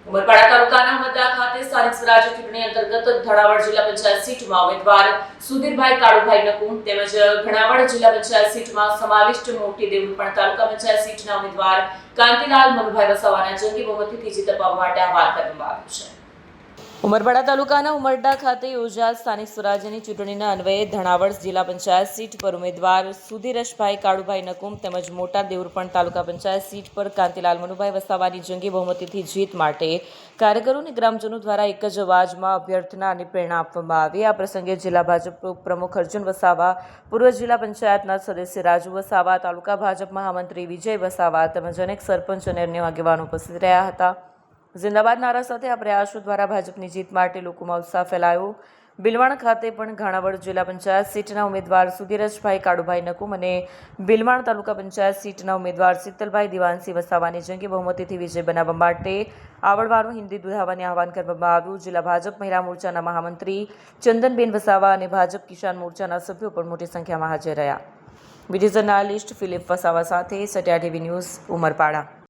ઉમરપાડા તાલુકાના મદ્દા ખાતે સ્થાનિક સ્વરાજ્ય ચૂંટણી અંતર્ગત ધણાવડ જિલ્લા પંચાયત સીટમાં ઉમેદવાર સુધીરભાઈ કાળુભાઈ નકુમ તેમજ ઘણાવડ જિલ્લા પંચાયત સીટમાં સમાવિષ્ટ મોટી દેવરૂપણ તાલુકા પંચાયત સીટના ઉમેદવાર કાંતિલાલ મનુભાઈ વસાવાના જંગી બહુમતીથી જીત અપાવવા માટે આહવાન કરવામાં આવ્યું છે। ઉમરપાડા તાલુકાના ઉમરડા ખાતે યોજાયેલ સ્થાનિક સ્વરાજ્યની ચૂંટણીના અન્વયે ધણાવડ જિલ્લા પંચાયત સીટ પર ઉમેદવાર સુધીરભાઈ કાળુભાઈ નકુમ તેમજ મોટા દેવરૂપણ તાલુકા પંચાયત સીટ પર કાંતિલાલ મનુભાઈ વસાવાની જંગી બહુમતીથી જીત માટે કાર્યકરો અને ગ્રામજનો દ્વારા એક જ અવાજમાં અભ્યર્થના અને પ્રેરણા આપવામાં આવી। આ પ્રસંગે જિલ્લા ભાજપ પ્રમુખ અર્જુન વસાવા, પૂર્વ જિલ્લા પંચાયતના સદસ્ય રાજુ વસાવા, તાલુકા ભાજપ મહામંત્રી વિજય વસાવા તેમજ અનેક સરપંચ અને અન્ય આગેવાનો ઉપસ્થિત રહ્યા હતા। જિંદાબાદ નારા સાથે આ પ્રયાસો દ્વારા ભાજપની જીત માટે લોકોમાં ઉત્સાહ ફેલાયો। બિલવાણ ખાતે પણ ઘાણાવડ જિલ્લા પંચાયત સીટના ઉમેદવાર સુધીરભાઈ કાળુભાઈ નકુમ અને બિલવાણ તાલુકા પંચાયત સીટના ઉમેદવાર શીતલભાઈ દિવાનસિંહ વસાવાની જંગી બહુમતીથી વિજય બનાવવા માટે આવડવાનું હિન્દી દુધાવાની આહવાન કરવામાં આવ્યું। જિલ્લા ભાજપ મહિલા મોરચાના મહામંત્રી ચંદનબેન વસાવા અને ભાજપ કિસાન મોરચાના સભ્યો પણ મોટી સંખ્યામાં હાજર રહ્યા। વિડીયો જર્નાલિસ્ટ ફિલિપ વસાવા સાથે સત્યા ટીવી ન્યૂઝ ઉમરપાડા।